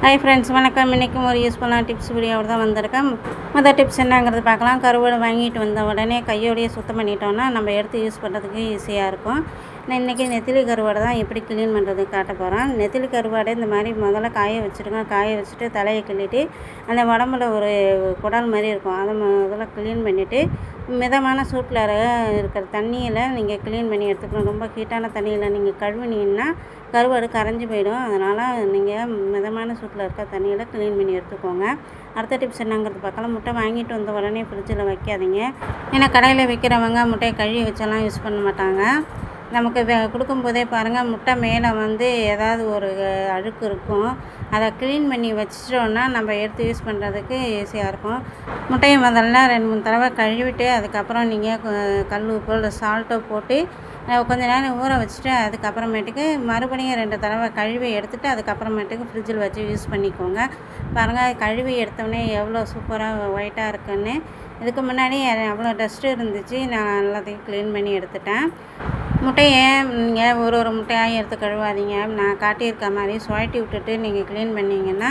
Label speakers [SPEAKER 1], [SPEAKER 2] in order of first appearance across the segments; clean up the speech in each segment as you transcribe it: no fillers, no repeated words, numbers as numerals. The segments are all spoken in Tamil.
[SPEAKER 1] ஹாய் ஃப்ரெண்ட்ஸ், வணக்கம். இன்றைக்கும் ஒரு யூஸ்ஃபுல்லான டிப்ஸ் வீடியோவோட தான் வந்திருக்கேன். முதல் டிப்ஸ் என்னங்கிறது பார்க்கலாம். கருவாடு வாங்கிட்டு வந்த உடனே கையோடையே சுத்தம் பண்ணிட்டோன்னா நம்ம எடுத்து யூஸ் பண்ணுறதுக்கு ஈஸியாக இருக்கும். நான் இன்றைக்கி நெத்திலி கருவாடை தான் எப்படி க்ளீன் பண்ணுறது காட்ட போகிறேன். நெத்திலி கருவாடை இந்த மாதிரி முதல்ல காய வச்சுருங்க. காய வச்சுட்டு தலையை கிள்ளிட்டு அந்த உடம்புல ஒரு குடல் மாதிரி இருக்கும், அதை முதல்ல க்ளீன் பண்ணிவிட்டு மிதமான சூட்டில் இருக்கிற தண்ணியில் நீங்கள் க்ளீன் பண்ணி எடுத்துக்கணும். ரொம்ப ஹீட்டான தண்ணியில் நீங்கள் கழுவினீங்கன்னா கருவாடு கரைஞ்சி போயிடும். அதனால் நீங்கள் மிதமான சூட்டில் இருக்க தண்ணியில் க்ளீன் பண்ணி எடுத்துக்கோங்க. அடுத்த டிப்ஸ் என்னங்கிறது பார்க்கலாம். முட்டை வாங்கிட்டு வந்த உடனே ஃப்ரிட்ஜில் வைக்காதீங்க. ஏன்னா கடையில் விற்கிறவங்க முட்டையை கழுவி வச்செல்லாம் யூஸ் பண்ண மாட்டாங்க. நமக்கு கொடுக்கும்போதே பாருங்கள், முட்டை மேலே ஏதாவது ஒரு அழுக்கு இருக்கும். அதை க்ளீன் பண்ணி வச்சிட்டோன்னா நம்ம எடுத்து யூஸ் பண்ணுறதுக்கு ஈஸியாக இருக்கும். முட்டையை முதல்ல 2-3 தடவை கழுவிட்டு அதுக்கப்புறம் நீங்கள் கல் உப்பு இல்லை சால்ட்டோ போட்டு கொஞ்ச நேரம் ஊற வச்சுட்டு அதுக்கப்புறமேட்டுக்கு மறுபடியும் 2 தடவை கழுவி எடுத்துகிட்டு அதுக்கப்புறமேட்டுக்கு ஃப்ரிட்ஜில் வச்சு யூஸ் பண்ணிக்கோங்க. பாருங்கள், கழுவி எடுத்தோடனே எவ்வளோ சூப்பராக ஒயிட்டாக இருக்குன்னு. இதுக்கு முன்னாடி அவ்வளோ டஸ்ட்டு இருந்துச்சு. நான் எல்லாத்தையும் க்ளீன் பண்ணி எடுத்துட்டேன். முட்டையை நீங்கள் ஒரு முட்டையாக எடுத்து கழுவாதீங்க. நான் காட்டியிருக்க மாதிரி சுழட்டி விட்டுட்டு நீங்கள் க்ளீன் பண்ணிங்கன்னா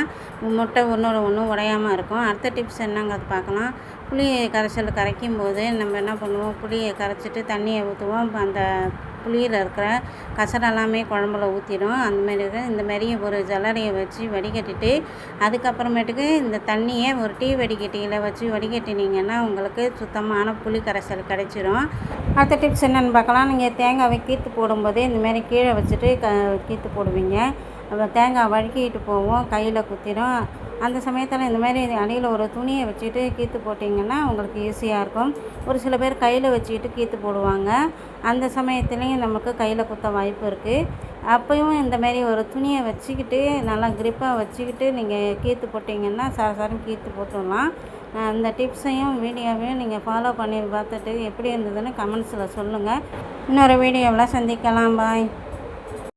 [SPEAKER 1] முட்டை ஒன்று உடையாமல் இருக்கும். அடுத்த டிப்ஸ் என்னங்கிறது பார்க்கலாம். புளி கரைசல் கரைக்கும் போது நம்ம என்ன பண்ணுவோம், புளியை கரைச்சிட்டு தண்ணியை ஊற்றுவோம். அந்த புளியில் இருக்கிற கசரெல்லாமே குழம்புல ஊற்றிடும். இந்தமாரி ஒரு ஜல்லடையை வச்சு வடிகட்டிட்டு அதுக்கப்புறமேட்டுக்கு இந்த தண்ணியை ஒரு டீ வடிகட்டியில் வச்சு வடிகட்டினீங்கன்னா உங்களுக்கு சுத்தமான புளி கரைசல் கிடைச்சிரும். அடுத்த டிப்ஸ் என்னென்னு பார்க்கலாம். நீங்கள் தேங்காவை கீற்று போடும்போதே இந்தமாரி கீழே வச்சுட்டு கீற்று போடுவீங்க. அப்புறம் தேங்காய் வழுக்கிட்டு போவோம், கையில் குத்திடும். அந்த சமயத்தில் இந்தமாரி அடியில் ஒரு துணியை வச்சுட்டு கீற்று போட்டிங்கன்னா உங்களுக்கு ஈஸியாக இருக்கும். ஒரு சில பேர் கையில் வச்சுக்கிட்டு கீற்று போடுவாங்க. அந்த சமயத்துலேயும் நமக்கு கையில் குத்த வாய்ப்பு இருக்குது. அப்போயும் இந்தமாரி ஒரு துணியை வச்சுக்கிட்டு நல்லா க்ரிப்பாக வச்சுக்கிட்டு நீங்கள் கீற்று போட்டிங்கன்னா சரசரம் கீற்று போட்டுடலாம். அந்த டிப்ஸையும் வீடியோவையும் நீங்கள் ஃபாலோ பண்ணி பார்த்துட்டு எப்படி இருந்ததுன்னு கமெண்ட்ஸில் சொல்லுங்கள். இன்னொரு வீடியோவில் சந்திக்கலாம். பாய்.